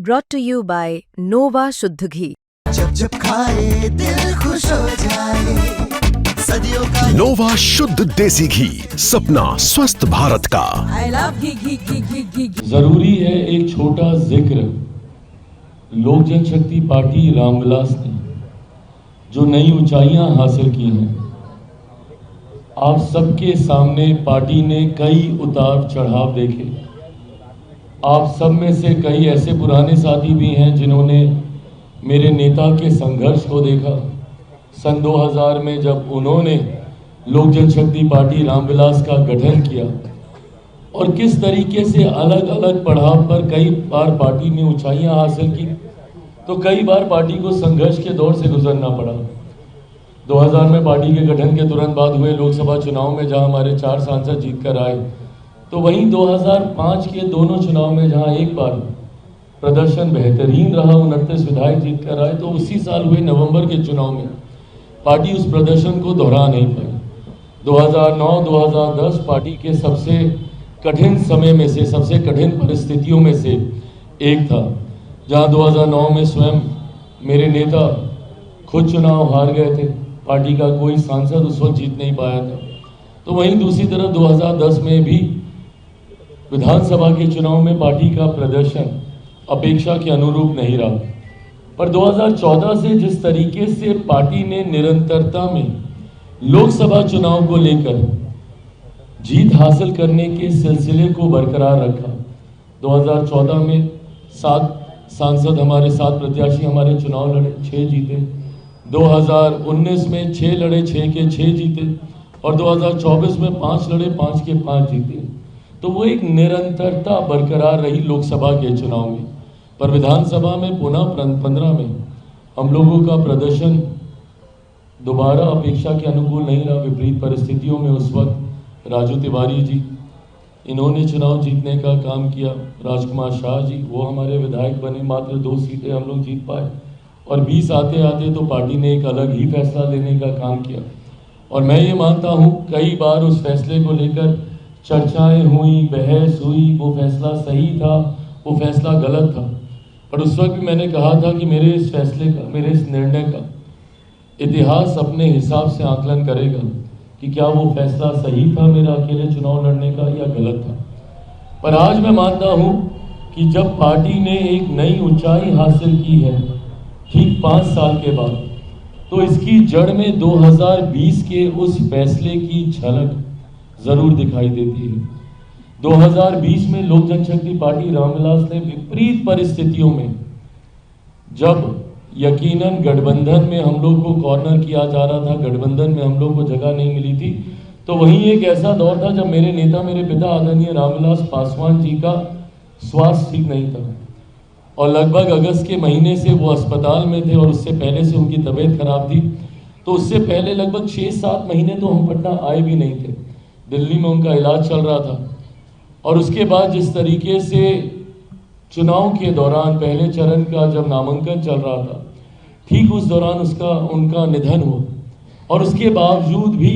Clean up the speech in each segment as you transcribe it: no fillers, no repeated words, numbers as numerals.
brought to you by Nova शुद्ध घी। जब जब खाए दिल खुश हो जाए, सदियों का नोवा शुद्ध देसी घी, सपना स्वस्थ भारत का। I love घी घी घी घी घी घी। जरूरी है एक छोटा जिक्र लोक जनशक्ति पार्टी रामविलास ने जो नई ऊंचाइयां हासिल की हैं। आप सबके सामने पार्टी ने कई उतार चढ़ाव देखे। आप सब में से कई ऐसे पुराने साथी भी हैं जिन्होंने मेरे नेता के संघर्ष को देखा। सन 2000 में जब उन्होंने लोक जनशक्ति पार्टी रामविलास का गठन किया और किस तरीके से अलग अलग पड़ाव पर कई बार पार्टी ने ऊंचाइयां हासिल की, तो कई बार पार्टी को संघर्ष के दौर से गुजरना पड़ा। 2000 में पार्टी के गठन के तुरंत बाद हुए लोकसभा चुनाव में जहां हमारे 4 सांसद जीतकर आए, तो वहीं 2005 के दोनों चुनाव में जहां एक बार प्रदर्शन बेहतरीन रहा, 29 विधायक जीतकर आए, तो उसी साल हुए नवंबर के चुनाव में पार्टी उस प्रदर्शन को दोहरा नहीं पाई। 2009-2010 पार्टी के सबसे कठिन समय में से, सबसे कठिन परिस्थितियों में से एक था, जहां 2009 में स्वयं मेरे नेता खुद चुनाव हार गए थे। पार्टी का कोई सांसद उस वक्त जीत नहीं पाया था। तो वहीं दूसरी तरफ 2010 में भी विधानसभा के चुनाव में पार्टी का प्रदर्शन अपेक्षा के अनुरूप नहीं रहा। पर 2014 से जिस तरीके से पार्टी ने निरंतरता में लोकसभा चुनाव को लेकर जीत हासिल करने के सिलसिले को बरकरार रखा। 2014 में 7 सांसद हमारे, 7 प्रत्याशी हमारे चुनाव लड़े, 6 जीते। 2019 में 6 लड़े, 6 के 6 जीते। और 2024 में 5 लड़े, 5 के 5 जीते। तो वो एक निरंतरता बरकरार रही लोकसभा के चुनाव में। पर विधानसभा में पुनः 15 में हम लोगों का प्रदर्शन दोबारा अपेक्षा के अनुकूल नहीं रहा। विपरीत परिस्थितियों में उस वक्त राजू तिवारी जी, इन्होंने चुनाव जीतने का काम किया। राजकुमार शाह जी, वो हमारे विधायक बने, मात्र 2 सीटें हम लोग जीत पाए। और 20 आते आते तो पार्टी ने एक अलग ही फैसला लेने का काम किया। और मैं ये मानता हूँ कई बार उस फैसले को लेकर चर्चाएं हुई, बहस हुई, वो फैसला सही था, वो फैसला गलत था। पर उस वक्त भी मैंने कहा था कि मेरे इस फैसले का, मेरे इस निर्णय का इतिहास अपने हिसाब से आकलन करेगा कि क्या वो फैसला सही था मेरा अकेले चुनाव लड़ने का या गलत था। पर आज मैं मानता हूँ कि जब पार्टी ने एक नई ऊंचाई हासिल की है ठीक 5 साल के बाद, तो इसकी जड़ में 2020 के उस फैसले की झलक जरूर दिखाई देती है। 2020 में लोक जनशक्ति पार्टी रामविलास ने विपरीत परिस्थितियों में, जब यकीनन गठबंधन में हम लोग को कॉर्नर किया जा रहा था, गठबंधन में हम लोग को जगह नहीं मिली थी, तो वहीं एक ऐसा दौर था जब मेरे नेता, मेरे पिता आदरणीय रामविलास पासवान जी का स्वास्थ्य ठीक नहीं था और लगभग अगस्त के महीने से वो अस्पताल में थे और उससे पहले से उनकी तबीयत खराब थी। तो उससे पहले लगभग 6-7 महीने तो हम पटना आए भी नहीं थे, दिल्ली में उनका इलाज चल रहा था। और उसके बाद जिस तरीके से चुनाव के दौरान पहले चरण का जब नामांकन चल रहा था, ठीक उस दौरान उनका निधन हुआ। और उसके बावजूद भी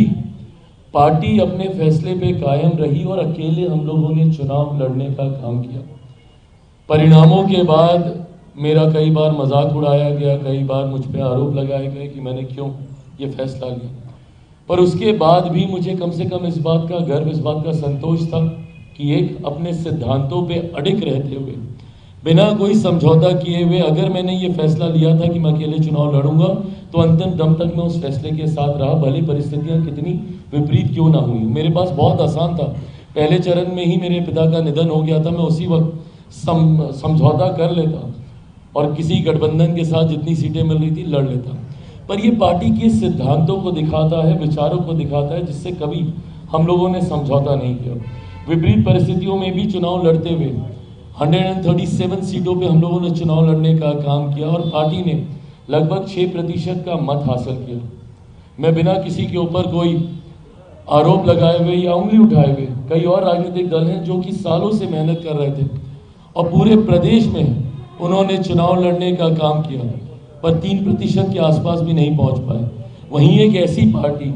पार्टी अपने फैसले पे कायम रही और अकेले हम लोगों ने चुनाव लड़ने का काम किया। परिणामों के बाद मेरा कई बार मजाक उड़ाया गया, कई बार मुझ पे आरोप लगाए गए कि मैंने क्यों ये फैसला लिया। पर उसके बाद भी मुझे कम से कम इस बात का गर्व, इस बात का संतोष था कि एक अपने सिद्धांतों पे अडिग रहते हुए, बिना कोई समझौता किए हुए, अगर मैंने ये फैसला लिया था कि मैं अकेले चुनाव लड़ूंगा, तो अंतिम दम तक मैं उस फैसले के साथ रहा, भले परिस्थितियां कितनी विपरीत क्यों ना हुई। मेरे पास बहुत आसान था, पहले चरण में ही मेरे पिता का निधन हो गया था, मैं उसी वक्त समझौता कर लेता और किसी गठबंधन के साथ जितनी सीटें मिल रही थी लड़ लेता। पर ये पार्टी के सिद्धांतों को दिखाता है, विचारों को दिखाता है, जिससे कभी हम लोगों ने समझौता नहीं किया। विपरीत परिस्थितियों में भी चुनाव लड़ते हुए 137 सीटों पे हम लोगों ने चुनाव लड़ने का काम किया और पार्टी ने लगभग 6% का मत हासिल किया। मैं बिना किसी के ऊपर कोई आरोप लगाए हुए या उंगली उठाए हुए, कई और राजनीतिक दल हैं जो कि सालों से मेहनत कर रहे थे और पूरे प्रदेश में उन्होंने चुनाव लड़ने का काम किया, पर 3% के आसपास भी नहीं पहुंच पाए। वहीं एक ऐसी पार्टी,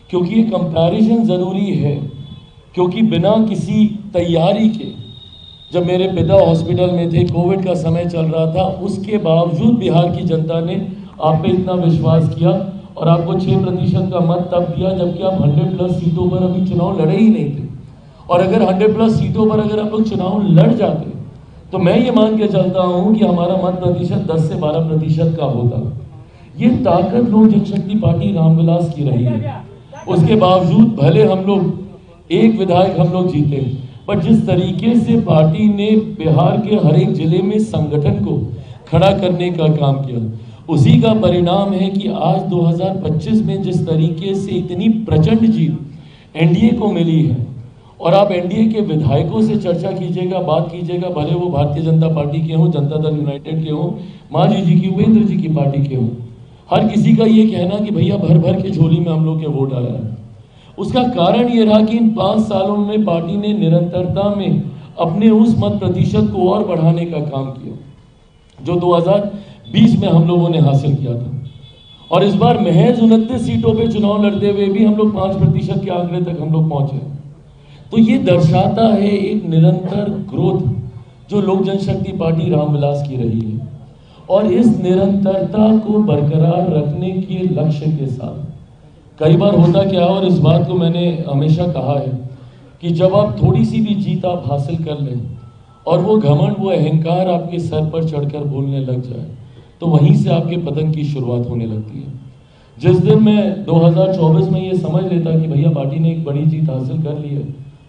क्योंकि ये कंपैरिजन ज़रूरी है, क्योंकि बिना किसी तैयारी के जब मेरे पिता हॉस्पिटल में थे, कोविड का समय चल रहा था, उसके बावजूद बिहार की जनता ने आप पे इतना विश्वास किया और आपको 6% का मत तब दिया जबकि आप 100+ सीटों पर अभी चुनाव लड़े ही नहीं थे। और अगर 100+ सीटों पर अगर हम लोग चुनाव लड़ जाते तो मैं ये मान के चलता हूं कि हमारा मत प्रतिशत 10 से 12% का होता। ये ताकत लोक जनशक्ति पार्टी रामविलास की रही है। उसके बावजूद भले हम लोग एक विधायक हम लोग जीते, पर जिस तरीके से पार्टी ने बिहार के हर एक जिले में संगठन को खड़ा करने का काम किया, उसी का परिणाम है कि आज 2025 में जिस तरीके से इतनी प्रचंड जीत एनडीए को मिली है। और आप एनडीए के विधायकों से चर्चा कीजिएगा, बात कीजिएगा, भले वो भारतीय जनता पार्टी के हों, जनता दल यूनाइटेड के हों, मांझी जी की, उपेंद्र जी की पार्टी के हों, हर किसी का ये कहना कि भैया भर भर के झोली में हम लोग के वोट आ रहा है। उसका कारण ये रहा कि इन 5 सालों में पार्टी ने निरंतरता में अपने उस मत प्रतिशत को और बढ़ाने का काम किया जो 2020 में हम लोगों ने हासिल किया था। और इस बार महज 29 सीटों पे चुनाव लड़ते हुए भी हम लोग 5% के आंकड़े तक हम लोग पहुंचे। तो ये दर्शाता है एक निरंतर ग्रोथ जो लोक जनशक्ति पार्टी रामविलास की रही है। और इस निरंतरता को बरकरार रखने के लक्ष्य के साथ कई बार होता क्या, और इस बात को मैंने हमेशा कहा है कि जब आप थोड़ी सी भी जीत आप हासिल कर लें और वो घमंड, वो अहंकार आपके सर पर चढ़कर बोलने लग जाए, तो वहीं से आपके पतन की शुरुआत होने लगती है। जिस दिन मैं 2024 में ये समझ लेता कि भैया पार्टी ने एक बड़ी जीत हासिल कर ली है,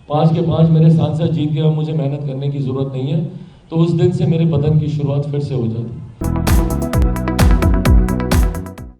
5 के 5 मेरे सांसद जीत गए, मुझे मेहनत करने की जरूरत नहीं है, तो उस दिन से मेरे पतन की शुरुआत फिर से हो जाती।